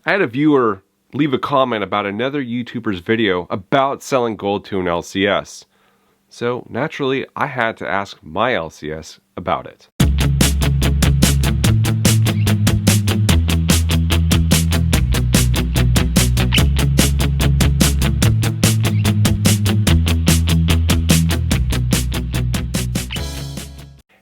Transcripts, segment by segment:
I had a viewer leave a comment about another YouTuber's video about selling gold to an LCS. So naturally, I had to ask my LCS about it.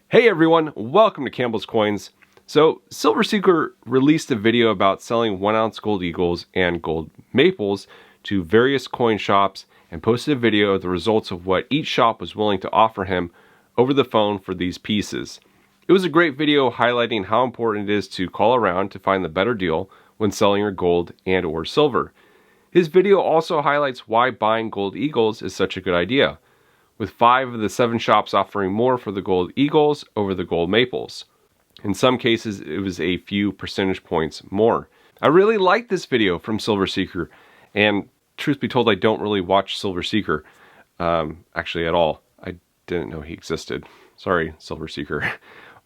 Hey everyone, welcome to Campbell's Coins. So, Silver Seeker released a video about selling 1-ounce gold eagles and gold maples to various coin shops and posted a video of the results of what each shop was willing to offer him over the phone for these pieces. It was a great video highlighting how important it is to call around to find the better deal when selling your gold and or silver. His video also highlights why buying gold eagles is such a good idea, with 5 of the 7 shops offering more for the gold eagles over the gold maples. In some cases, it was a few percentage points more. I really like this video from Silver Seeker, and truth be told, I don't really watch Silver Seeker, actually at all. I didn't know he existed. Sorry, Silver Seeker.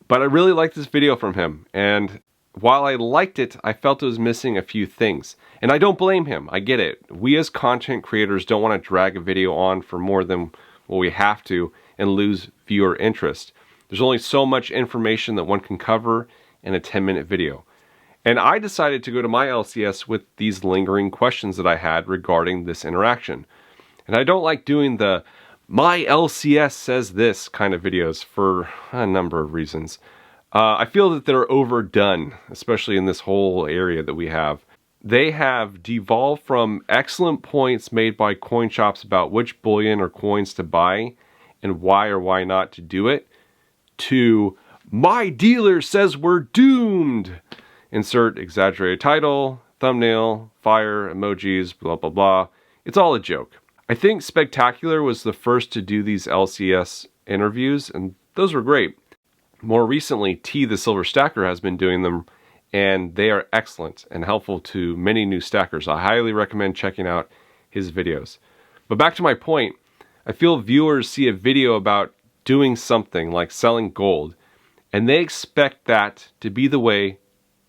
But I really like this video from him, and while I liked it, I felt it was missing a few things. And I don't blame him, I get it. We as content creators don't want to drag a video on for more than what we have to and lose viewer interest. There's only so much information that one can cover in a 10-minute video. And I decided to go to my LCS with these lingering questions that I had regarding this interaction. And I don't like doing the "my LCS says this" kind of videos for a number of reasons. I feel that they're overdone, especially in this whole area that we have. They have devolved from excellent points made by coin shops about which bullion or coins to buy and why or why not to do it, to "my dealer says we're doomed." Insert exaggerated title, thumbnail, fire, emojis, blah blah blah. It's all a joke. I think Spectacular was the first to do these LCS interviews, and those were great. More recently, T the Silver Stacker has been doing them, and they are excellent and helpful to many new stackers. I highly recommend checking out his videos. But back to my point, I feel viewers see a video about doing something like selling gold, and they expect that to be the way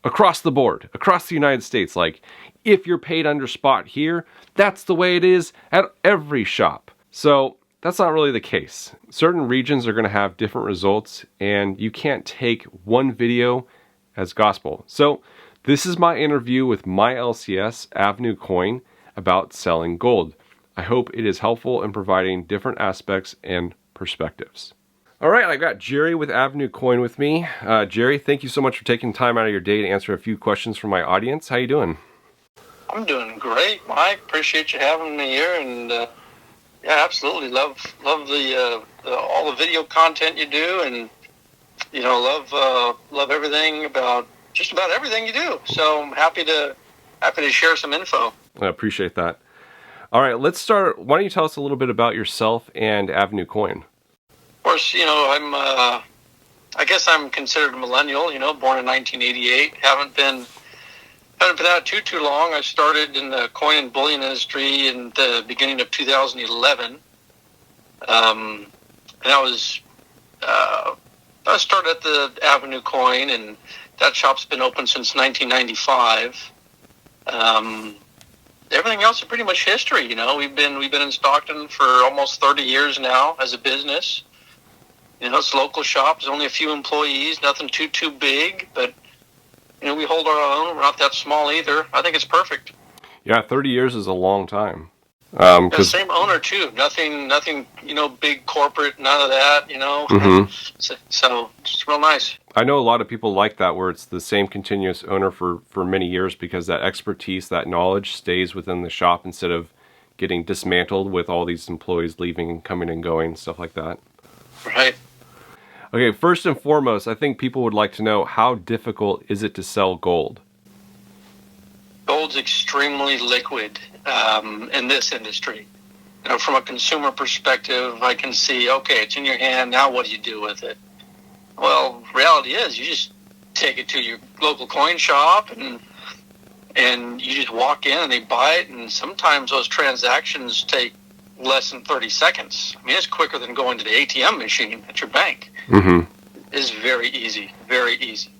across the board, across the United States. Like, if you're paid under spot here, that's the way it is at every shop. So that's not really the case. Certain regions are going to have different results, and you can't take one video as gospel. So this is my interview with my LCS, Avenue Coin, about selling gold. I hope it is helpful in providing different aspects and perspectives. All right, I've got Jerry with Avenue Coin with me. Jerry, thank you so much for taking time out of your day to answer a few questions from my audience. How you doing? I'm doing great, Mike. Appreciate you having me here, and yeah, absolutely love the all the video content you do, and love everything about just about everything you do. So I'm happy to share some info. I appreciate that. All right, let's start. Why don't you tell us a little bit about yourself and Avenue Coin? Of course, I guess I'm considered a millennial, born in 1988. Haven't been out too long. I started in the coin and bullion industry in the beginning of 2011. And I started at the Avenue Coin, and that shop's been open since 1995. Everything else is pretty much history. We've been in Stockton for almost 30 years now as a business. It's a local shop. There's only a few employees, nothing too big, but we hold our own. We're not that small either. I think it's perfect. Yeah, 30 years is a long time. The same owner too. Nothing, big corporate, none of that, Mm-hmm. So it's real nice. I know a lot of people like that, where it's the same continuous owner for many years, because that expertise, that knowledge stays within the shop instead of getting dismantled with all these employees leaving and coming and going, stuff like that. Right. Okay, first and foremost, I think people would like to know, how difficult is it to sell gold? Gold's extremely liquid in this industry. From a consumer perspective, I can see, okay, it's in your hand, now what do you do with it? Well, reality is, you just take it to your local coin shop, and you just walk in and they buy it, and sometimes those transactions take less than 30 seconds. I mean, it's quicker than going to the ATM machine at your bank. Mm-hmm. It's very easy, very easy.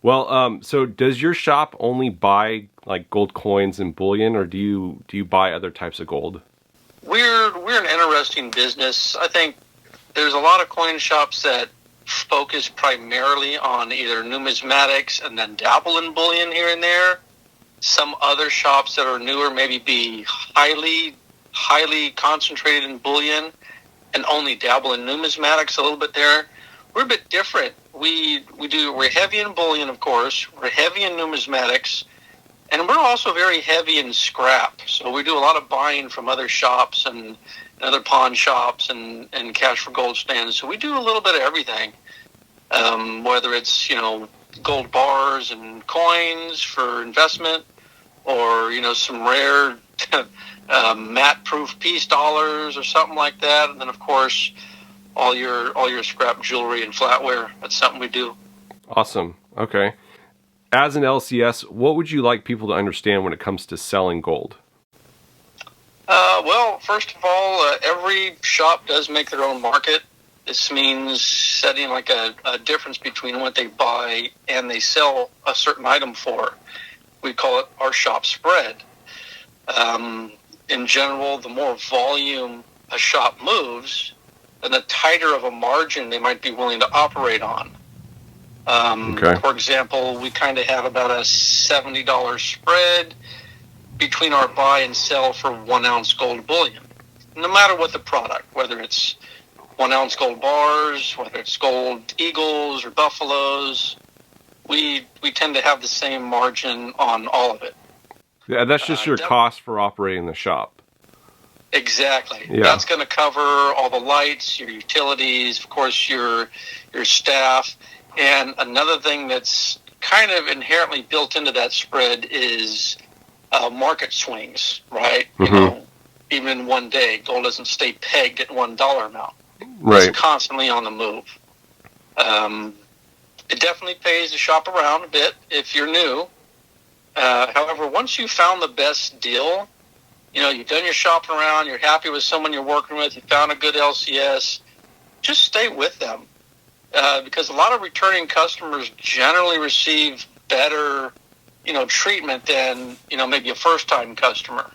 Well, so does your shop only buy like gold coins and bullion, or do you buy other types of gold? We're an interesting business. I think there's a lot of coin shops that focus primarily on either numismatics and then dabble in bullion here and there. Some other shops that are newer maybe be highly concentrated in bullion and only dabble in numismatics a little bit there. We're a bit different. We're heavy in bullion, of course. We're heavy in numismatics, and we're also very heavy in scrap. So we do a lot of buying from other shops and other pawn shops and cash for gold stands. So we do a little bit of everything, whether it's, gold bars and coins for investment, or, some rare matte-proof piece dollars or something like that. And then, of course, all your scrap jewelry and flatware. That's something we do. Awesome. Okay. As an LCS, what would you like people to understand when it comes to selling gold? Well, first of all, every shop does make their own market. This means setting like a difference between what they buy and they sell a certain item for. We call it our shop spread. In general, the more volume a shop moves, then the tighter of a margin they might be willing to operate on. Okay. For example, we kind of have about a $70 spread between our buy and sell for 1 ounce gold bullion. No matter what the product, whether it's 1 ounce gold bars, whether it's gold eagles or buffaloes, we tend to have the same margin on all of it. Yeah, that's just your cost for operating the shop. Exactly. Yeah. That's going to cover all the lights, your utilities, of course, your staff. And another thing that's kind of inherently built into that spread is market swings, right? Mm-hmm. Even in one day, gold doesn't stay pegged at $1 amount. Right. It's constantly on the move. It definitely pays to shop around a bit if you're new. However, once you've found the best deal, you've done your shopping around, you're happy with someone you're working with, you found a good LCS, just stay with them. Because a lot of returning customers generally receive better, treatment than, maybe a first-time customer.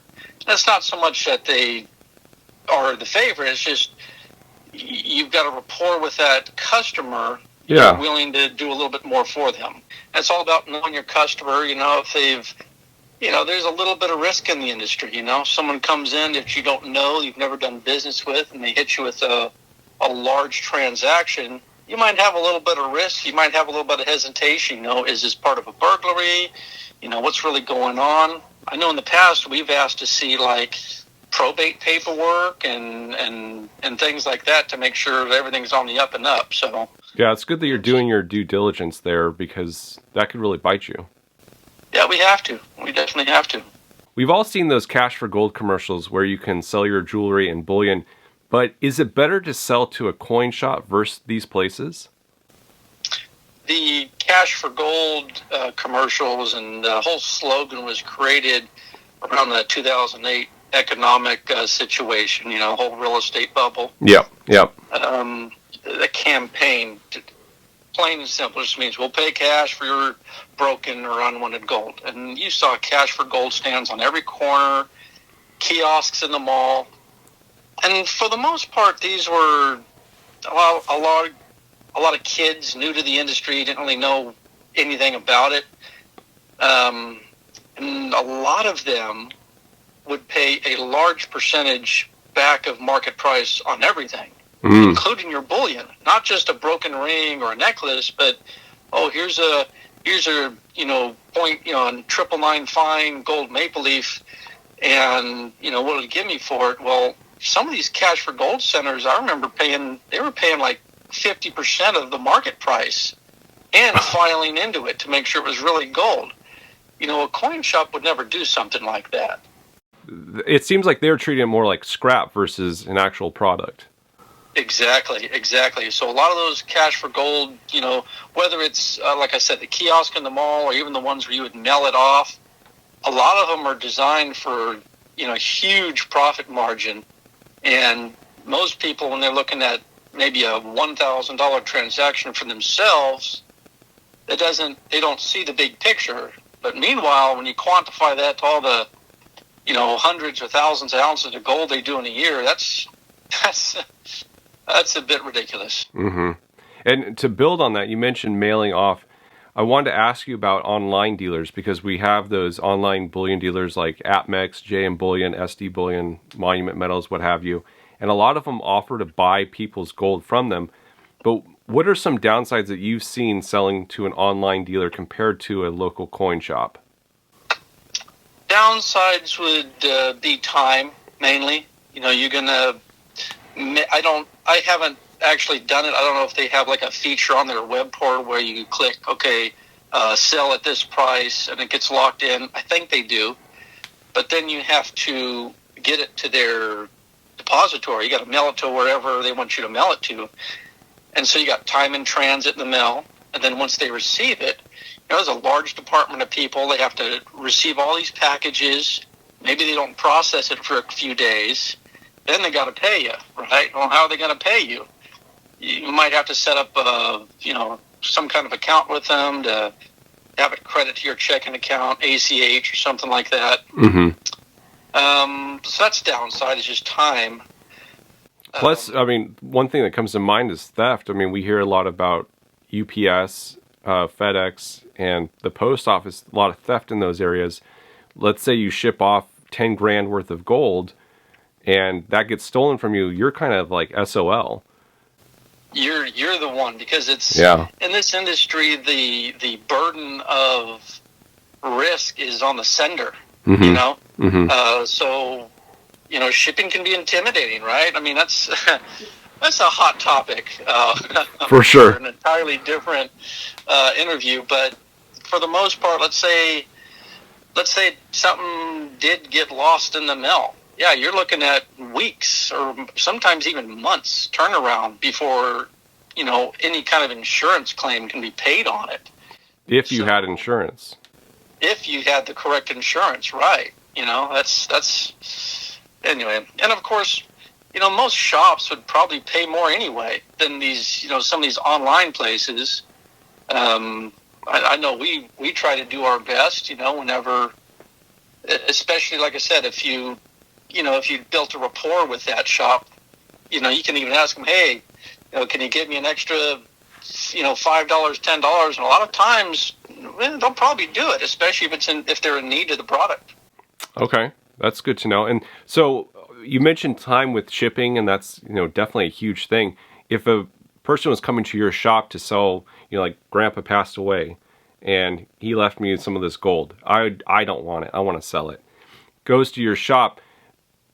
That's not so much that they are the favorite, it's just you've got a rapport with that customer. Yeah. You're willing to do a little bit more for them. And it's all about knowing your customer, if they've, there's a little bit of risk in the industry, Someone comes in that you don't know, you've never done business with, and they hit you with a large transaction. You might have a little bit of risk. You might have a little bit of hesitation. Is this part of a burglary? What's really going on? I know in the past we've asked to see like probate paperwork and things like that to make sure that everything's on the up and up. So yeah, it's good that you're doing your due diligence there, because that could really bite you. Yeah, we have to. We definitely have to. We've all seen those cash for gold commercials where you can sell your jewelry and bullion, but is it better to sell to a coin shop versus these places? The cash for gold commercials and the whole slogan was created around the 2008 economic situation, whole real estate bubble. Yep. The campaign, plain and simple, just means we'll pay cash for your broken or unwanted gold. And you saw cash for gold stands on every corner, kiosks in the mall. And for the most part, these were a lot of kids new to the industry, didn't really know anything about it. And a lot of them would pay a large percentage back of market price on everything, including your bullion. Not just a broken ring or a necklace, but here's a point triple nine fine gold maple leaf, and what'll it give me for it? Well, some of these cash for gold centers, I remember they were paying like 50% of the market price and filing into it to make sure it was really gold. A coin shop would never do something like that. It seems like they're treating it more like scrap versus an actual product. Exactly. So a lot of those cash for gold, whether it's, like I said, the kiosk in the mall or even the ones where you would mail it off, a lot of them are designed for, huge profit margin. And most people, when they're looking at maybe a $1,000 transaction for themselves, they don't see the big picture. But meanwhile, when you quantify that to all the, hundreds or thousands of ounces of gold they do in a year, that's a bit ridiculous. Mm-hmm. And to build on that, you mentioned mailing off. I wanted to ask you about online dealers, because we have those online bullion dealers like APMEX, JM Bullion, SD Bullion, Monument Metals, what have you. And a lot of them offer to buy people's gold from them. But what are some downsides that you've seen selling to an online dealer compared to a local coin shop? Downsides would be time, mainly. You're going to... I haven't actually done it. I don't know if they have like a feature on their web portal where you click, okay, sell at this price, and it gets locked in. I think they do. But then you have to get it to their depository. You got to mail it to wherever they want you to mail it to. And so you got time in transit in the mail. And then once they receive it, there's a large department of people. They have to receive all these packages. Maybe they don't process it for a few days. Then they got to pay you, right? Well, how are they going to pay you? You might have to set up, some kind of account with them to have it credit to your checking account, ACH or something like that. Mm-hmm. So that's downside, is just time. Plus, one thing that comes to mind is theft. We hear a lot about UPS, FedEx, and the post office, a lot of theft in those areas. Let's say you ship off 10 grand worth of gold and that gets stolen from you, you're kind of like SOL. You're the one, because it's in this industry, the burden of risk is on the sender. Mm-hmm. Mm-hmm. So shipping can be intimidating, right? That's that's a hot topic for sure. For an entirely different interview, but for the most part, let's say something did get lost in the mail. Yeah, you're looking at weeks or sometimes even months turnaround before, any kind of insurance claim can be paid on it. If you had insurance. If you had the correct insurance, right. That's anyway. And of course, most shops would probably pay more anyway than these, some of these online places. I know we try to do our best, whenever, especially like I said, if you built a rapport with that shop, you can even ask them, hey, can you give me an extra, $5, $10? And a lot of times, they'll probably do it, especially if they're in need of the product. Okay, that's good to know. And so you mentioned time with shipping, and that's definitely a huge thing. If a person was coming to your shop to sell, like Grandpa passed away, and he left me some of this gold, I don't want it. I want to sell it. Goes to your shop.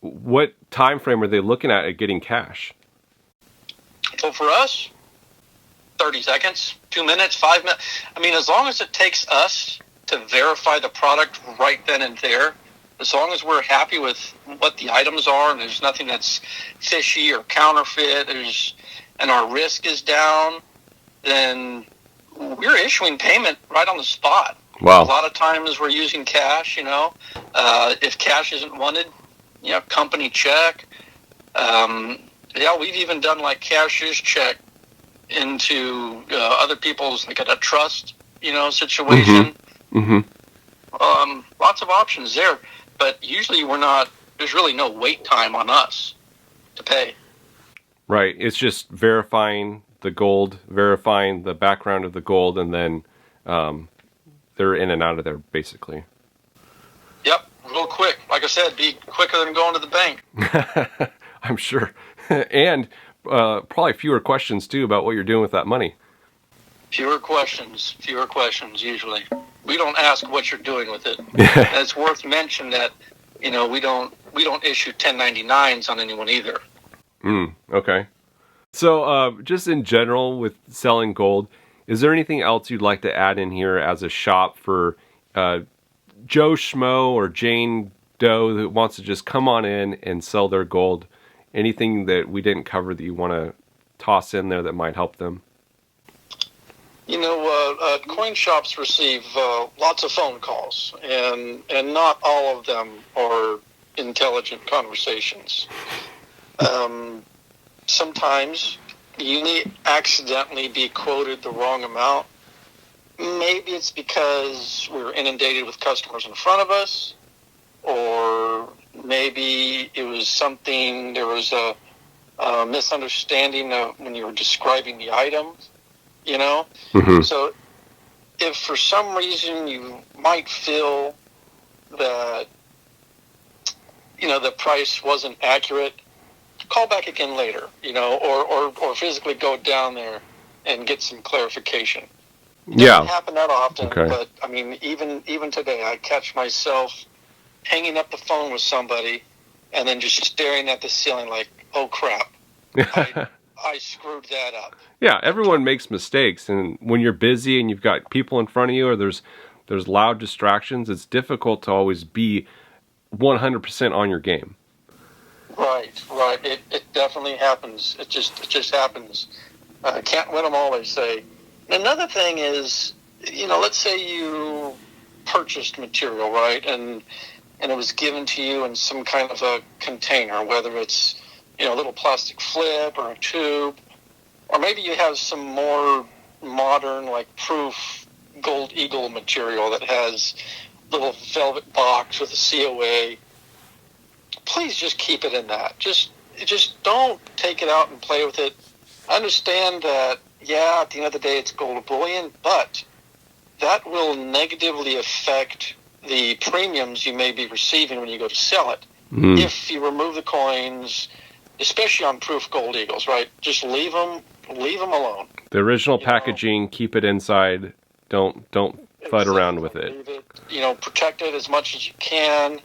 What time frame are they looking at getting cash? So for us, 30 seconds, 2 minutes, 5 minutes. As long as it takes us to verify the product right then and there, as long as we're happy with what the items are and there's nothing that's fishy or counterfeit, and our risk is down, then we're issuing payment right on the spot. Wow. A lot of times we're using cash, if cash isn't wanted, company check. We've even done like cashier's check into other people's, like at a trust, situation. Mm-hmm. Mm-hmm. Lots of options there, but usually there's really no wait time on us to pay. Right. It's just verifying the gold, verifying the background of the gold, and then they're in and out of there, basically. Yep. Real quick. Like I said, be quicker than going to the bank. I'm sure. And probably fewer questions, too, about what you're doing with that money. Fewer questions, usually. We don't ask what you're doing with it. And it's worth mentioning that, we don't issue 1099s on anyone either. Okay. So just in general with selling gold, is there anything else you'd like to add in here as a shop for Joe Schmo or Jane Doe that wants to just come on in and sell their gold? Anything that we didn't cover that you want to toss in there that might help them? Coin shops receive lots of phone calls, and not all of them are intelligent conversations. Sometimes you may accidentally be quoted the wrong amount, Maybe it's because we're inundated with customers in front of us, or maybe it was something, there was a misunderstanding of when you were describing the items, you know? Mm-hmm. So if for some reason you might feel that, you know, the price wasn't accurate, call back again later, you know, or physically go down there and get some clarification. It doesn't happen that often, but I mean, even today, I catch myself hanging up the phone with somebody and then just staring at the ceiling like, oh crap, I screwed that up. Yeah, everyone makes mistakes, and when you're busy and you've got people in front of you, or there's loud distractions, it's difficult to always be 100% on your game. Right. It definitely happens. It just happens. Can't win them all, they say. Another thing is, you know, let's say you purchased material, right, and it was given to you in some kind of a container, whether it's, you know, a little plastic flip or a tube, or maybe you have some more modern, like proof Gold Eagle material that has little velvet box with a COA. Please just keep it in that. Just don't take it out and play with it. I understand that, yeah, at the end of the day, it's gold bullion, but that will negatively affect the premiums you may be receiving when you go to sell it. Mm. If you remove the coins, especially on proof Gold Eagles, right? Just leave them alone. The original packaging, keep it inside. Don't FUD around with it. Leave it. You know, protect it as much as you can.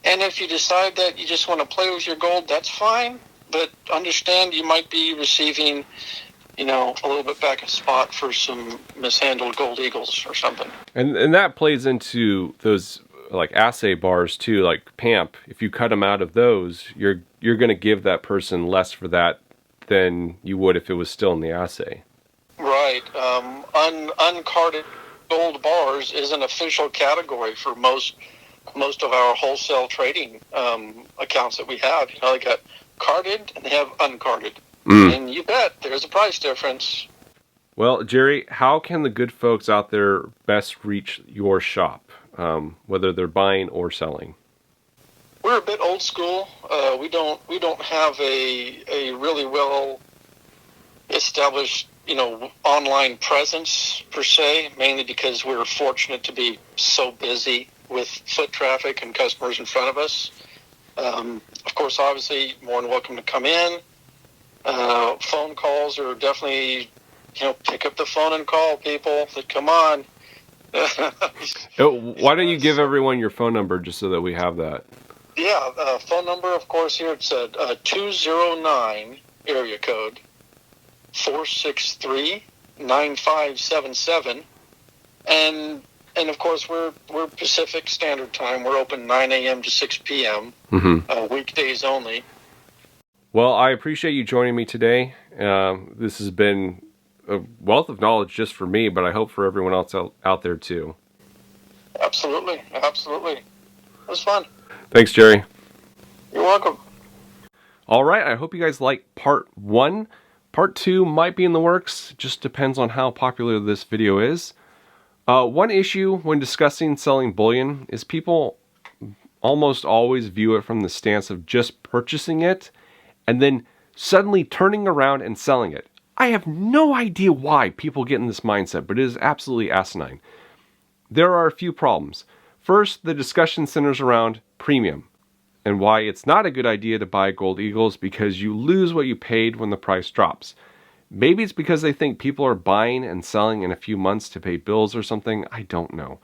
And if you decide that you just want to play with your gold, that's fine. But understand you might be receiving, you know, a little bit back a spot for some mishandled Gold Eagles or something. And that plays into those like assay bars too, like PAMP. If you cut them out of those, you're going to give that person less for that than you would if it was still in the assay. Right. Uncarded gold bars is an official category for most of our wholesale trading accounts that we have. You know, they got carded and they have uncarded. And you bet there's a price difference. Well, Jerry, how can the good folks out there best reach your shop, whether they're buying or selling? We're a bit old school. We don't have a really well established, you know, online presence per se, mainly because we're fortunate to be so busy with foot traffic and customers in front of us. Of course, obviously, more than welcome to come in. Phone calls are definitely, you know, pick up the phone and call people. That come on. Why don't you give everyone your phone number just so that we have that? Yeah, phone number, of course, here it's 209 area code 463-9577. And of course, we're Pacific Standard Time. We're open 9 a.m. to 6 p.m. Weekdays only. Well, I appreciate you joining me today. This has been a wealth of knowledge just for me, but I hope for everyone else out there too. Absolutely. It was fun. Thanks, Jerry. You're welcome. All right, I hope you guys like part 1. Part 2 might be in the works. Just depends on how popular this video is. One issue when discussing selling bullion is people almost always view it from the stance of just purchasing it and then suddenly turning around and selling it. I have no idea why people get in this mindset, but it is absolutely asinine. There are a few problems. First, the discussion centers around premium and why it's not a good idea to buy Gold Eagles because you lose what you paid when the price drops. Maybe it's because they think people are buying and selling in a few months to pay bills or something. I don't know.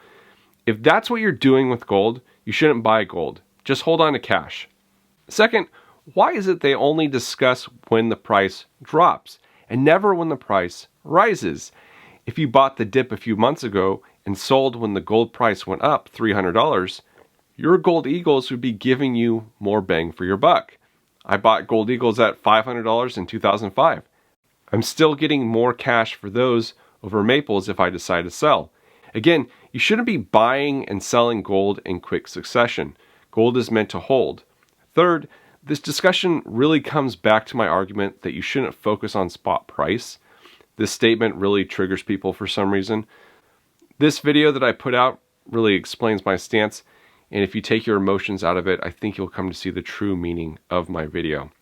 If that's what you're doing with gold, you shouldn't buy gold. Just hold on to cash. Second, why is it they only discuss when the price drops and never when the price rises? If you bought the dip a few months ago and sold when the gold price went up $300, your Gold Eagles would be giving you more bang for your buck. I bought Gold Eagles at $500 in 2005. I'm still getting more cash for those over maples if I decide to sell. Again, you shouldn't be buying and selling gold in quick succession. Gold is meant to hold. Third, this discussion really comes back to my argument that you shouldn't focus on spot price. This statement really triggers people for some reason. This video that I put out really explains my stance, and if you take your emotions out of it, I think you'll come to see the true meaning of my video.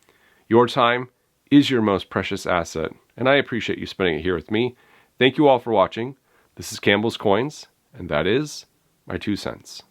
Your time is your most precious asset, and I appreciate you spending it here with me. Thank you all for watching. This is Campbell's Coins, and that is my 2 cents.